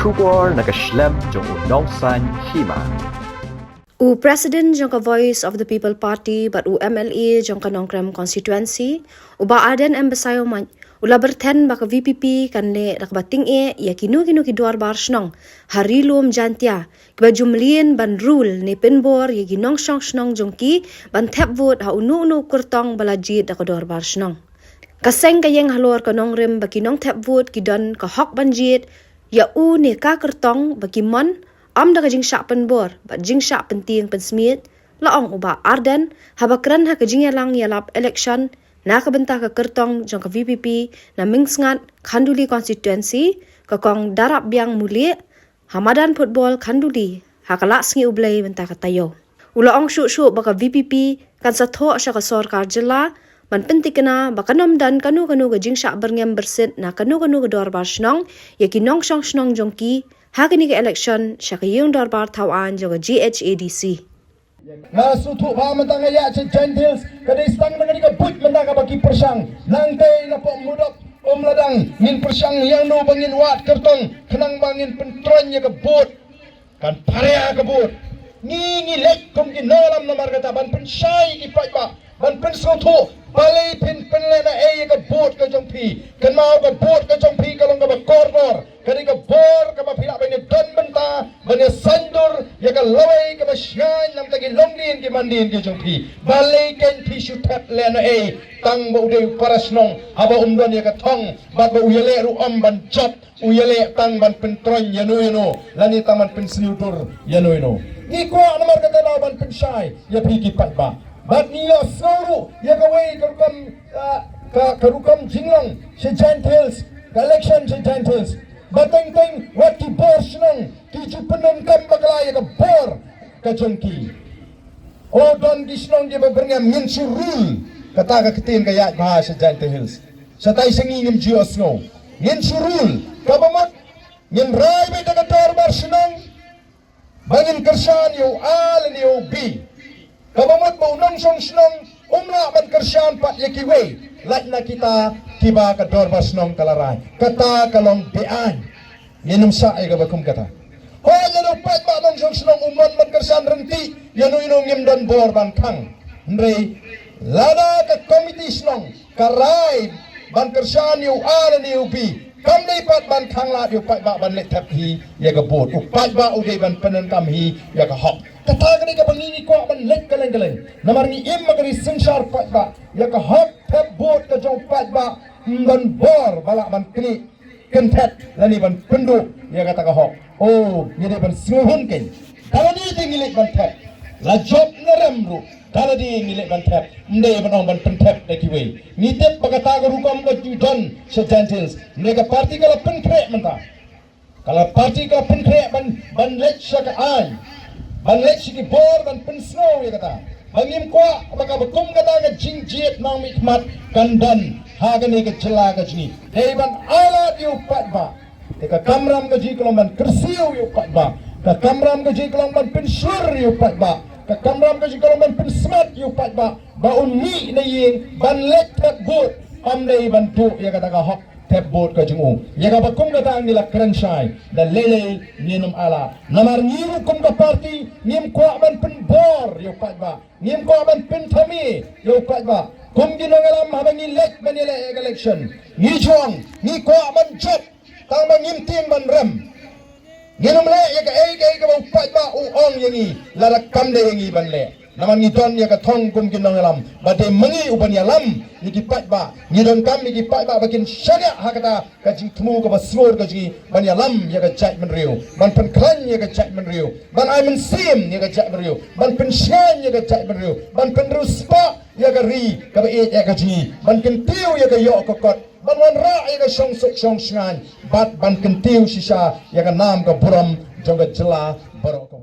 Shubor nakaslem jong unong san hima. U President jong ka Voice of the People Party but u MLA jong ka Nongkrem constituency u ba Aden embasayo man ula berten ba ka VPP kan le rakbating ya kinu ki duar bar snong harilum jantia ba jumlien ban rule ni penbor ya ginong snong jong ki ban tap vote ha unu kurtong balajit da ka duar bar snong kaseng kayeng halor ka Nongrem ba kinong tap vote ki don ka hok banjit ya u ne ka kurtong ba ki mon am da kajing syak penbor, ba jing syak penting pensmit, laong uba Arden, habakran ha kajing yalang yalap election, na kabenta ka kertong jong ka VPP, na mingsngat Khanduli constituency, ka kong darap biang mulia, hamadan football Khanduli, ha kalak sengi ublay benta ka tayo. Ulaong syuk-syuk baka VPP, kan sa thok siya ka sorkar jela, man penting kena baka nomdan kanu ka jing syak berngem bersit, na kanu ka dor bar snong, ya kinong snong jong ki, Hakini ke election siya kayong darbar tawaan joga GHADC. Nasutu ba mentang ya gentils kada istang dengan ka but mentang ka bagi persang langtai na po mudok ladang min persang yang no bangin wat kertong kenang bangin pentron ya ka but kan parea ka but ngi lek kum ki nolam na margata ban pensai ki pa ban pensutu balai pen lena ka but ka jong pi kan mau ka but ka jong pi kalong ka kornor kani ka bor ka mapila bani don benta bani sandur ya ka lawai ka masyan nam tagi longlin ki mandin ki jong pi balai ken pi shutat lena tang bo de parasnong aba umdon ya ka thong bat ba uyale ru ban job uyale tang ban pentron yano lani taman pensiutur yano ni ko namar ka na ban pensai ya pi ki pat ba bat ni yo soru ya ka wei ka karukam jinglong si gentils election si gentils bateng wat ki bor senang ki jupenon kam baglaya ka bor ka jongki o don ki senang dia berngam min surul kata ka ketin ka ya bahasa gentils satai sengi ngim jios ngo min surul ka bamot min rai be ka tor bar senang bangin kersan yo al ni yo bi kabamot ba unang senang umla ban kersan pat yakiwe lat na kita tiba ka dorbas nong kalaray kata kalong bean yenum sa ay gabakum kata ho yanu pat ba nong senang umman ban kersan renti yanu ngim dan bor ban kang ndrei lada ka komite snong karay ban kersan yu ala ni ubi kam dei pat ban kang la yu pat ba ban let tap hi ya ga bot pat ba u dei ban penen kam hi ya ga hok kata ka ka bangini ko ban let kaleng namar ni im magari sensar pat ba ya ka hok tap bot ka jong pat ba ban bor bala ban kni kentet lani ban pendu ya kata ka hok oh ni dei ban suhun ken kalani dei ngilik ban tap la job naram ru kalau di milik bantap, mendaya menong ban pentap lagi way. Nitip bagata garukam ka judon sejantils. Mereka parti kalau penkrek mentah. Kalau parti kalau penkrek ban lek syaka ay, ban lek syaki bor ban pensnow ya kata. Bangim kwa baka bakum kata ka jingjiet nang mikmat kandan hagani ka jela ka jini. Hei ban alat yu patba. Eka kamram ka jikolong ban kersiu yu patba. Ka kamram ka jikolong ban pensur yu patba. Kakamram ka jikalang ban pensmat yu pat ba unni na ying ban let tap boat amday ban tu ya kata ka hok tap boat ka jungu ya ka bakum kata ang nila krenshai dan lele ninum ala namar ngiru kum ka party nim kwa ban penbor yu pat ba nim kwa ban pentami yu pat ba kum ginangalam habang elect ban election ni chong ni kwa ban job tang ban nim tim ban rem Ginum le ya ka ka upat ba uong yangi larak kam de yangi ban le naman ni don ya ka thong kum ginong alam bade mangi uban yalam ni ki pat ba ni don kam ni ki pat ba bakin shaga hakata ka jing tmu ka basmor ka jing ban yalam ya ka chat man riu ban pen klan ya ka chat man riu ban ai man sim ya ka chat man riu ban pen shan ya ka chat man riu ban pen ruspa ya ka ri ka ba ya ka jing ban ken tiu ya ka yo ka kot ban wan ra ya ka song shngan bat ban ken tiu sisa ya ka nam ka buram jong ka jela barok